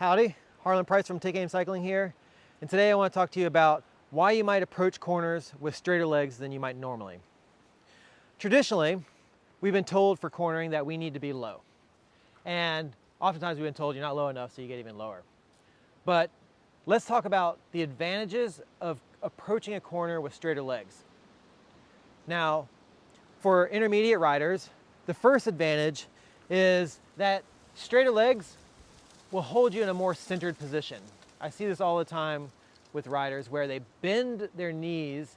Howdy, Harlan Price from Take Aim Cycling here, and today I want to talk to you about why you might approach corners with straighter legs than you might normally. Traditionally, we've been told for cornering that we need to be low, and oftentimes we've been told you're not low enough, so you get even lower. But let's talk about the advantages of approaching a corner with straighter legs. Now, for intermediate riders, the first advantage is that straighter legs will hold you in a more centered position. I see this all the time with riders where they bend their knees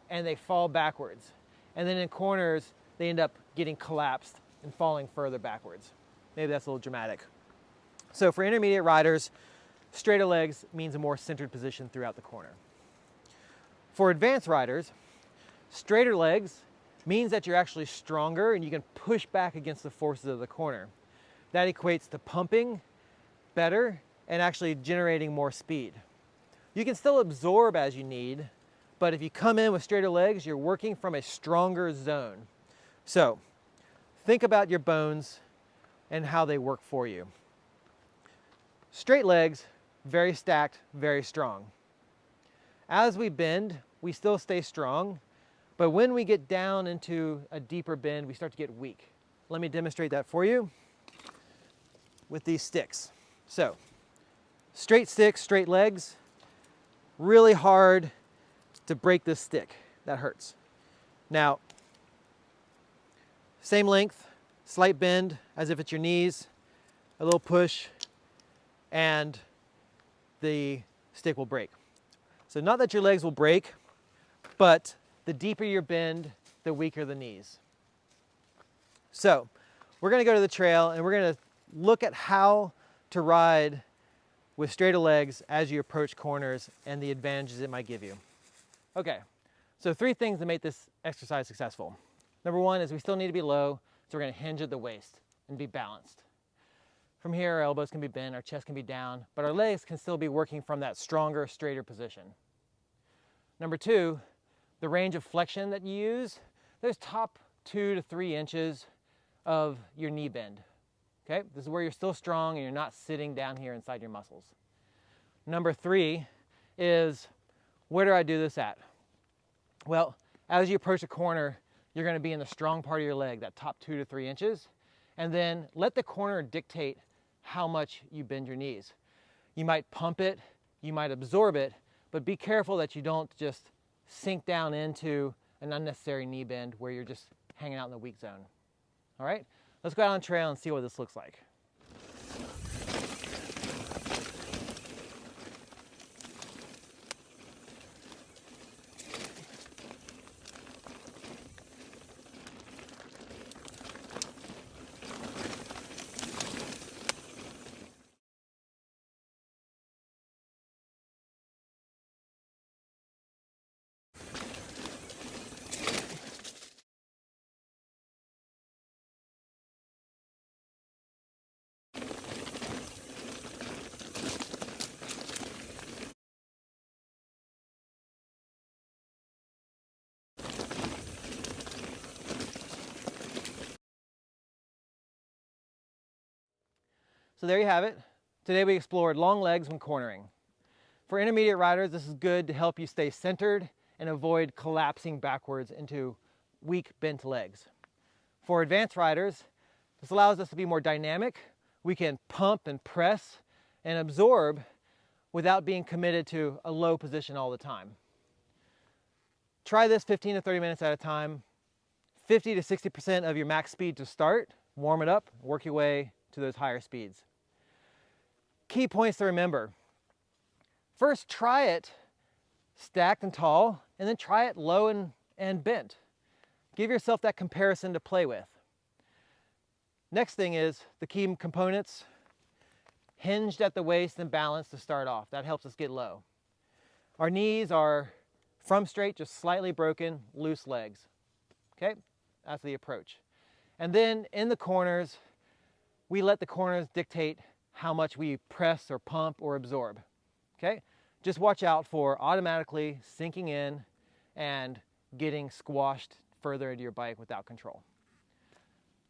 and they fall backwards. And then in corners, they end up getting collapsed and falling further backwards. Maybe that's a little dramatic. So for intermediate riders, straighter legs means a more centered position throughout the corner. For advanced riders, straighter legs means that you're actually stronger and you can push back against the forces of the corner. That equates to pumping better and actually generating more speed. You can still absorb as you need, but if you come in with straighter legs, you're working from a stronger zone. So think about your bones and how they work for you. Straight legs, very stacked, very strong. As we bend, we still stay strong, but when we get down into a deeper bend, we start to get weak. Let me demonstrate that for you with these sticks. So, straight sticks, straight legs, really hard to break this stick. That hurts. Now, same length, slight bend as if it's your knees, a little push, and the stick will break. So not that your legs will break, but the deeper your bend, the weaker the knees. So we're gonna go to the trail and we're gonna look at how to ride with straighter legs as you approach corners and the advantages it might give you. Okay, so 3 things that make this exercise successful. Number 1 is we still need to be low, so we're gonna hinge at the waist and be balanced. From here, our elbows can be bent, our chest can be down, but our legs can still be working from that stronger, straighter position. Number 2, the range of flexion that you use, there's top 2 to 3 inches of your knee bend. Okay, this is where you're still strong and you're not sitting down here inside your muscles. Number 3 is, where do I do this at? Well, as you approach a corner, you're gonna be in the strong part of your leg, that top 2 to 3 inches, and then let the corner dictate how much you bend your knees. You might pump it, you might absorb it, but be careful that you don't just sink down into an unnecessary knee bend where you're just hanging out in the weak zone. All right? Let's go out on the trail and see what this looks like. So there you have it. Today we explored long legs when cornering. For intermediate riders, this is good to help you stay centered and avoid collapsing backwards into weak bent legs. For advanced riders, this allows us to be more dynamic. We can pump and press and absorb without being committed to a low position all the time. Try this 15 to 30 minutes at a time, 50 to 60% of your max speed to start, warm it up, work your way to those higher speeds. Key points to remember. First, try it stacked and tall, and then try it low and bent. Give yourself that comparison to play with. Next thing is the key components, hinged at the waist and balanced to start off. That helps us get low. Our knees are from straight, just slightly broken, loose legs. Okay, that's the approach. And then in the corners, we let the corners dictate how much we press or pump or absorb. Okay, just watch out for automatically sinking in and getting squashed further into your bike without control.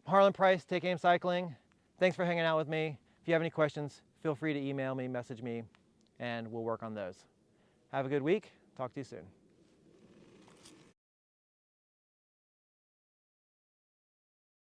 Harlan Price, Take Aim Cycling. Thanks for hanging out with me. If you have any questions, feel free to email me, message me, and we'll work on those. Have a good week. Talk to you soon.